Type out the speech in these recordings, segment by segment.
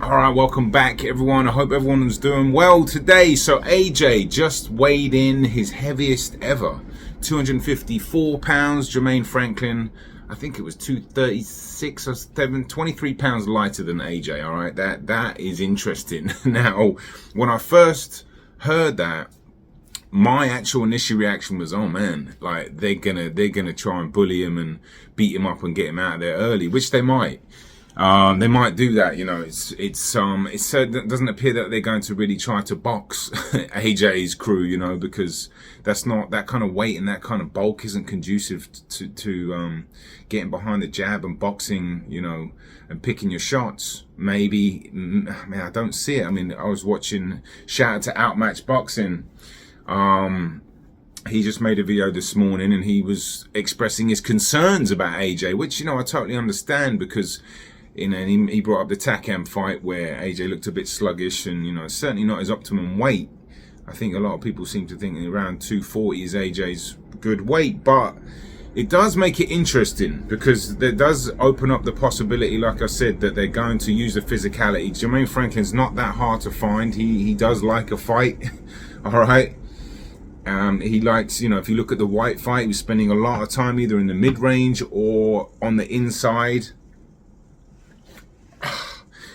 All right, welcome back, everyone. I hope everyone's doing well today. So AJ just weighed in his heaviest ever, 254 pounds. Jermaine Franklin, I think it was 236 or 23 pounds lighter than AJ. All right, that is interesting. Now, when I first heard that, my actual initial reaction was, oh man, like they're gonna try and bully him and beat him up and get him out of there early, which they might. They might do that, you know. It doesn't appear that they're going to really try to box AJ's crew, you know, because that's not, that kind of weight and that kind of bulk isn't conducive to getting behind the jab and boxing, you know, and picking your shots. Maybe, I mean, I don't see it. I mean, I was watching, shout out to Outmatch Boxing. He just made a video this morning and he was expressing his concerns about AJ, which, you know, I totally understand because, you know, he brought up the Takam fight where AJ looked a bit sluggish and, you know, certainly not his optimum weight. I think a lot of people seem to think around 240 is AJ's good weight, but it does make it interesting because there does open up the possibility, like I said, that they're going to use the physicality. Jermaine Franklin's not that hard to find. He does like a fight, all right? He likes, you know, if you look at the White fight, he was spending a lot of time either in the mid-range or on the inside.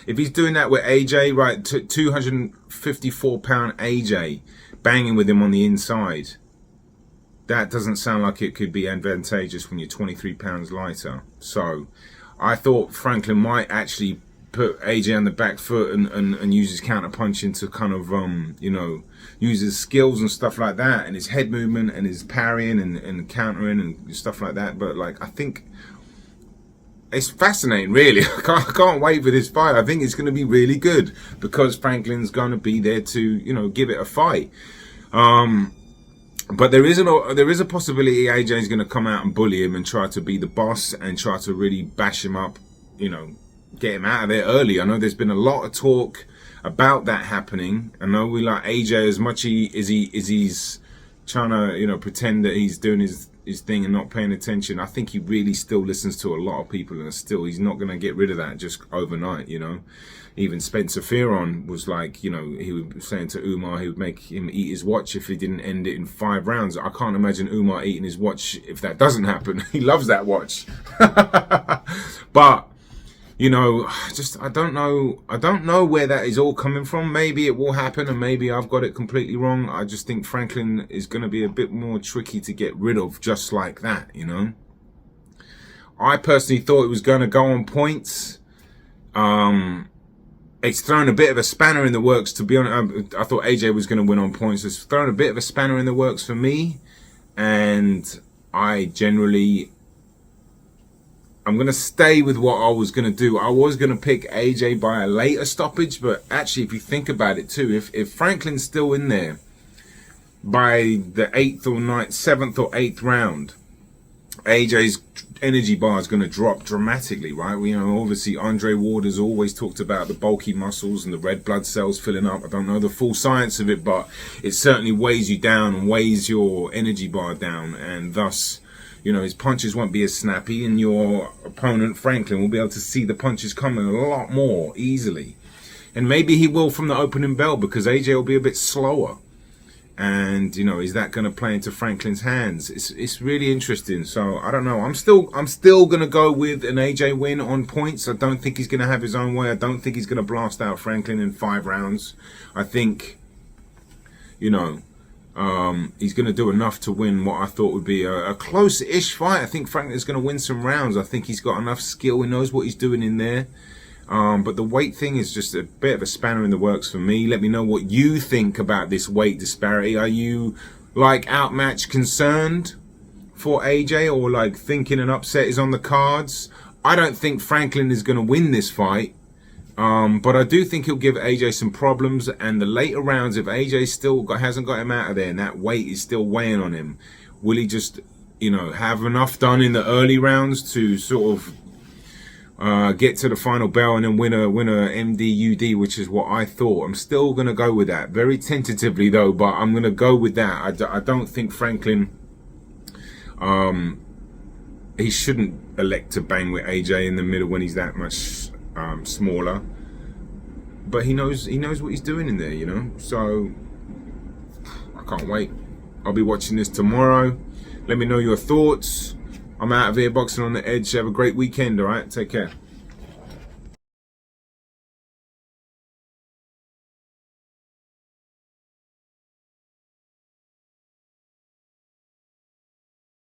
If he's doing that with AJ, right, 254 pound AJ, banging with him on the inside, that doesn't sound like it could be advantageous when you're 23 pounds lighter. So I thought Franklin might actually put AJ on the back foot and use his counter punching to kind of, you know, use his skills and stuff like that, and his head movement and his parrying and countering and stuff like that. But like, I think it's fascinating, really. I can't wait for this fight. I think it's going to be really good because Franklin's going to be there to, you know, give it a fight. But there is a possibility AJ is going to come out and bully him and try to be the boss and try to really bash him up, you know, get him out of there early. I know there's been a lot of talk about that happening. I know we like AJ as much as he's trying to, you know, pretend that he's doing his thing and not paying attention. I think he really still listens to a lot of people, and still he's not going to get rid of that just overnight, you know. Even Spencer Fearon was like, you know, he was saying to Umar he would make him eat his watch if he didn't end it in 5 rounds. I can't imagine Umar eating his watch if that doesn't happen. He loves that watch. But you know, just I don't know where that is all coming from. Maybe it will happen and maybe I've got it completely wrong. I just think Franklin is going to be a bit more tricky to get rid of just like that, you know. I personally thought it was going to go on points. It's thrown a bit of a spanner in the works, to be honest. I thought AJ was going to win on points. It's thrown a bit of a spanner in the works for me, and I'm going to stay with what I was going to do. I was going to pick AJ by a later stoppage, but actually, if you think about it too, if Franklin's still in there by the 7th or 8th round, AJ's energy bar is going to drop dramatically, right? You know, obviously Andre Ward has always talked about the bulky muscles and the red blood cells filling up. I don't know the full science of it, but it certainly weighs you down and weighs your energy bar down, and thus, you know, his punches won't be as snappy, and your opponent, Franklin, will be able to see the punches coming a lot more easily. And maybe he will from the opening bell because AJ will be a bit slower. And, you know, is that going to play into Franklin's hands? It's really interesting. So, I don't know. I'm still going to go with an AJ win on points. I don't think he's going to have his own way. I don't think he's going to blast out Franklin in 5 rounds. I think, you know, he's going to do enough to win what I thought would be a close-ish fight. I think Franklin's going to win some rounds. I think he's got enough skill. He knows what he's doing in there. But the weight thing is just a bit of a spanner in the works for me. Let me know what you think about this weight disparity. Are you, like, Outmatch concerned for AJ, or like thinking an upset is on the cards? I don't think Franklin is going to win this fight. But I do think he'll give AJ some problems, and the later rounds, if AJ hasn't got him out of there and that weight is still weighing on him, will he just, you know, have enough done in the early rounds to sort of get to the final bell and then win a MDUD, which is what I thought. I'm still going to go with that, very tentatively though, but I'm going to go with that. I don't think Franklin, he shouldn't elect to bang with AJ in the middle when he's that much smaller. but he knows what he's doing in there, you know. So I can't wait. I'll be watching this tomorrow. Let me know your thoughts. I'm out of here, Boxing on the Edge. Have a great weekend, all right? Take care.